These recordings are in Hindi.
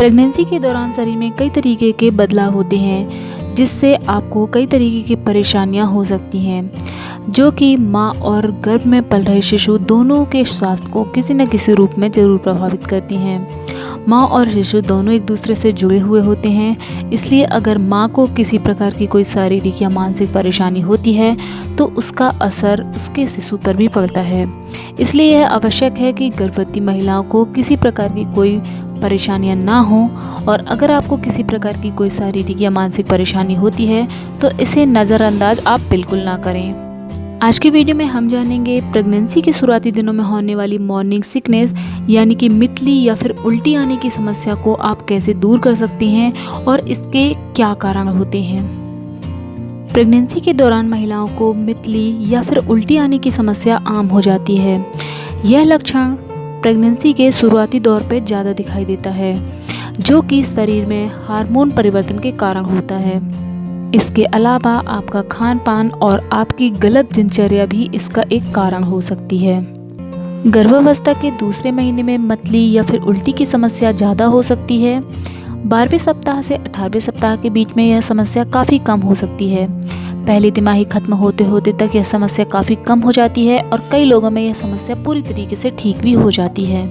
प्रेगनेंसी के दौरान शरीर में कई तरीके के बदलाव होते हैं, जिससे आपको कई तरीके की परेशानियां हो सकती हैं, जो कि माँ और गर्भ में पल रहे शिशु दोनों के स्वास्थ्य को किसी न किसी रूप में ज़रूर प्रभावित करती हैं। माँ और शिशु दोनों एक दूसरे से जुड़े हुए होते हैं, इसलिए अगर माँ को किसी प्रकार की कोई शारीरिक या मानसिक परेशानी होती है तो उसका असर उसके शिशु पर भी पड़ता है। इसलिए यह आवश्यक है कि गर्भवती महिलाओं को किसी प्रकार की कोई परेशानियां ना हो, और अगर आपको किसी प्रकार की कोई शारीरिक या मानसिक परेशानी होती है तो इसे नज़रअंदाज आप बिल्कुल ना करें। आज की वीडियो में हम जानेंगे प्रेगनेंसी के शुरुआती दिनों में होने वाली मॉर्निंग सिकनेस यानी कि मितली या फिर उल्टी आने की समस्या को आप कैसे दूर कर सकते हैं और इसके क्या कारण होते हैं। प्रेगनेंसी के दौरान महिलाओं को मितली या फिर उल्टी आने की समस्या आम हो जाती है। यह लक्षण प्रेगनेंसी के शुरुआती दौर पर ज़्यादा दिखाई देता है, जो कि शरीर में हार्मोन परिवर्तन के कारण होता है। इसके अलावा आपका खान पान और आपकी गलत दिनचर्या भी इसका एक कारण हो सकती है। गर्भावस्था के दूसरे महीने में मतली या फिर उल्टी की समस्या ज़्यादा हो सकती है। 12वें सप्ताह से 18वें सप्ताह के बीच में यह समस्या काफ़ी कम हो सकती है। पहली तिमाही खत्म होते होते तक यह समस्या काफ़ी कम हो जाती है और कई लोगों में यह समस्या पूरी तरीके से ठीक भी हो जाती है।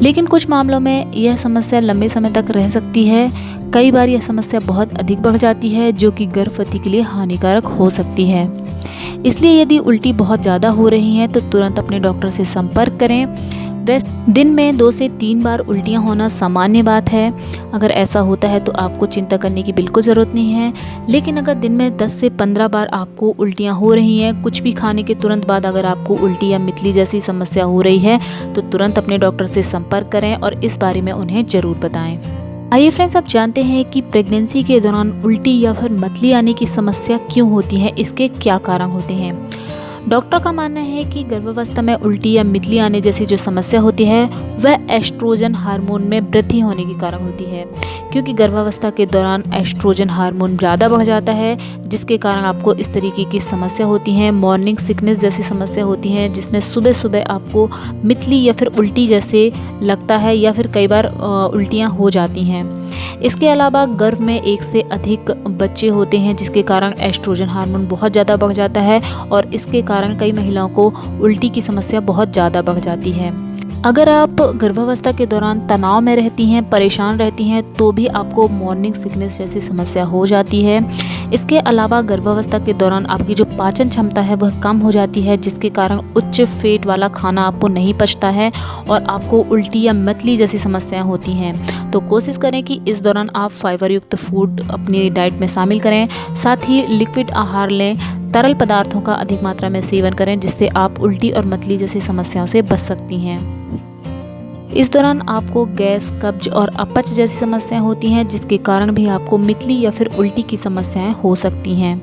लेकिन कुछ मामलों में यह समस्या लंबे समय तक रह सकती है। कई बार यह समस्या बहुत अधिक बढ़ जाती है, जो कि गर्भवती के लिए हानिकारक हो सकती है। इसलिए यदि उल्टी बहुत ज़्यादा हो रही है तो तुरंत अपने डॉक्टर से संपर्क करें। दिन में 2 से 3 बार उल्टियाँ होना सामान्य बात है। अगर ऐसा होता है तो आपको चिंता करने की बिल्कुल ज़रूरत नहीं है। लेकिन अगर दिन में 10 से 15 बार आपको उल्टियाँ हो रही हैं, कुछ भी खाने के तुरंत बाद अगर आपको उल्टी या मितली जैसी समस्या हो रही है तो तुरंत अपने डॉक्टर से संपर्क करें और इस बारे में उन्हें ज़रूर बताएं। आइए फ्रेंड्स, आप जानते हैं कि प्रेगनेंसी के दौरान उल्टी या फिर मतली आने की समस्या क्यों होती है, इसके क्या कारण होते हैं। डॉक्टर का मानना है कि गर्भावस्था में उल्टी या मितली आने जैसी जो समस्या होती है वह एस्ट्रोजन हार्मोन में वृद्धि होने के कारण होती है, क्योंकि गर्भावस्था के दौरान एस्ट्रोजन हार्मोन ज़्यादा बढ़ जाता है, जिसके कारण आपको इस तरीके की समस्या होती है। मॉर्निंग सिकनेस जैसी समस्या होती है, जिसमें सुबह सुबह आपको मितली या फिर उल्टी जैसे लगता है या फिर कई बार उल्टियाँ हो जाती हैं। इसके अलावा गर्भ में 1 से अधिक बच्चे होते हैं, जिसके कारण एस्ट्रोजन हार्मोन बहुत ज़्यादा बढ़ जाता है और इसके कारण कई महिलाओं को उल्टी की समस्या बहुत ज़्यादा बढ़ जाती है। अगर आप गर्भावस्था के दौरान तनाव में रहती हैं, परेशान रहती हैं, तो भी आपको मॉर्निंग सिकनेस जैसी समस्या हो जाती है। इसके अलावा गर्भावस्था के दौरान आपकी जो पाचन क्षमता है वह कम हो जाती है, जिसके कारण उच्च फैट वाला खाना आपको नहीं पचता है और आपको उल्टी या मतली जैसी समस्याएं होती हैं। तो कोशिश करें कि इस दौरान आप फाइबर युक्त फूड अपनी डाइट में शामिल करें, साथ ही लिक्विड आहार लें, तरल पदार्थों का अधिक मात्रा में सेवन करें, जिससे आप उल्टी और मतली जैसी समस्याओं से बच सकती हैं। इस दौरान आपको गैस, कब्ज और अपच जैसी समस्याएं होती हैं, जिसके कारण भी आपको मितली या फिर उल्टी की समस्याएं हो सकती हैं।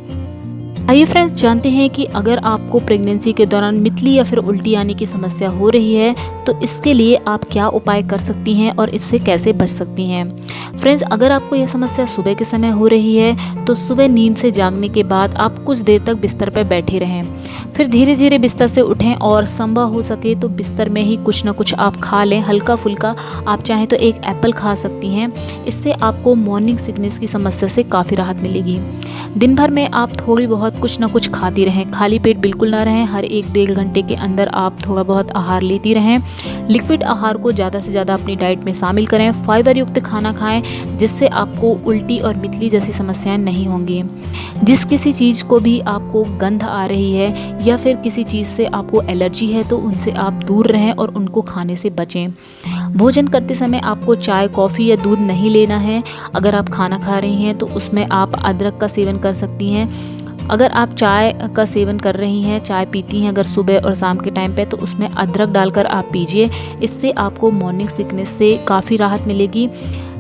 आइए फ्रेंड्स, जानते हैं कि अगर आपको प्रेगनेंसी के दौरान मितली या फिर उल्टी आने की समस्या हो रही है तो इसके लिए आप क्या उपाय कर सकती हैं और इससे कैसे बच सकती हैं। फ्रेंड्स, अगर आपको यह समस्या सुबह के समय हो रही है तो सुबह नींद से जागने के बाद आप कुछ देर तक बिस्तर पर बैठे रहें, फिर धीरे धीरे बिस्तर से उठें और संभव हो सके तो बिस्तर में ही कुछ ना कुछ आप खा लें, हल्का फुल्का। आप चाहें तो एक एप्पल खा सकती हैं। इससे आपको मॉर्निंग सिकनेस की समस्या से काफ़ी राहत मिलेगी। दिन भर में आप थोड़ी बहुत कुछ ना कुछ खाती रहें, खाली पेट बिल्कुल ना रहें। हर 1-1.5 घंटे के अंदर आप थोड़ा बहुत आहार लेती रहें। लिक्विड आहार को ज़्यादा से ज़्यादा अपनी डाइट में शामिल करें। फाइबर युक्त खाना खाएं, जिससे आपको उल्टी और मितली जैसी समस्याएं नहीं होंगी। जिस किसी चीज़ को भी आपको गंध आ रही है या फिर किसी चीज़ से आपको एलर्जी है तो उनसे आप दूर रहें और उनको खाने से बचें। भोजन करते समय आपको चाय, कॉफ़ी या दूध नहीं लेना है। अगर आप खाना खा रही हैं तो उसमें आप अदरक का सेवन कर सकती हैं। अगर आप चाय का सेवन कर रही हैं, चाय पीती हैं अगर सुबह और शाम के टाइम पे, तो उसमें अदरक डालकर आप पीजिए। इससे आपको मॉर्निंग सिकनेस से काफ़ी राहत मिलेगी।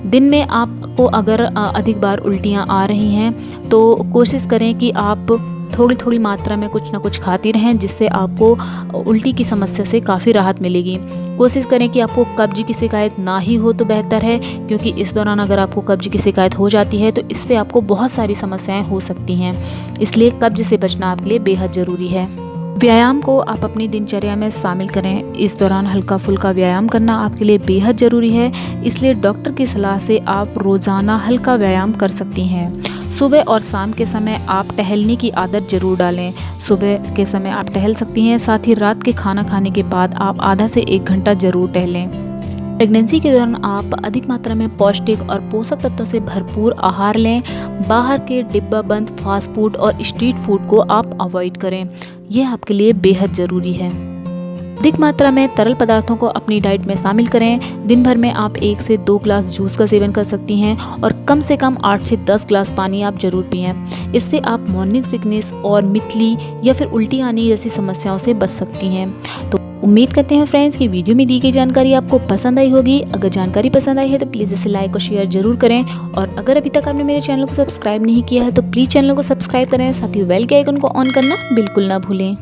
दिन में आपको अगर अधिक बार उल्टियाँ आ रही हैं तो कोशिश करें कि आप थोड़ी थोड़ी मात्रा में कुछ ना कुछ खाती रहें, जिससे आपको उल्टी की समस्या से काफ़ी राहत मिलेगी। कोशिश करें कि आपको कब्ज की शिकायत ना ही हो तो बेहतर है, क्योंकि इस दौरान अगर आपको कब्ज की शिकायत हो जाती है तो इससे आपको बहुत सारी समस्याएं हो सकती हैं। इसलिए कब्ज से बचना आपके लिए बेहद ज़रूरी है। व्यायाम को आप अपनी दिनचर्या में शामिल करें। इस दौरान हल्का फुल्का व्यायाम करना आपके लिए बेहद ज़रूरी है, इसलिए डॉक्टर की सलाह से आप रोज़ाना हल्का व्यायाम कर सकती हैं। सुबह और शाम के समय आप टहलने की आदत ज़रूर डालें। सुबह के समय आप टहल सकती हैं, साथ ही रात के खाना खाने के बाद आप आधा से 1 घंटा ज़रूर टहलें। प्रेगनेंसी के दौरान आप अधिक मात्रा में पौष्टिक और पोषक तत्वों से भरपूर आहार लें। बाहर के डिब्बा बंद फास्ट फूड और स्ट्रीट फूड को आप अवॉइड करें, यह आपके लिए बेहद ज़रूरी है। अधिक मात्रा में तरल पदार्थों को अपनी डाइट में शामिल करें। दिन भर में आप 1 से 2 ग्लास जूस का सेवन कर सकती हैं और कम से कम 8 से 10 ग्लास पानी आप जरूर पिएं। इससे आप मॉर्निंग सिकनेस और मितली या फिर उल्टी आने जैसी समस्याओं से बच सकती हैं। तो उम्मीद करते हैं फ्रेंड्स कि वीडियो में दी गई जानकारी आपको पसंद आई होगी। अगर जानकारी पसंद आई है तो प्लीज़ इसे लाइक और शेयर जरूर करें, और अगर अभी तक आपने मेरे चैनल को सब्सक्राइब नहीं किया है तो प्लीज़ चैनल को सब्सक्राइब करें, साथ ही बेल के आइकन को ऑन करना बिल्कुल ना भूलें।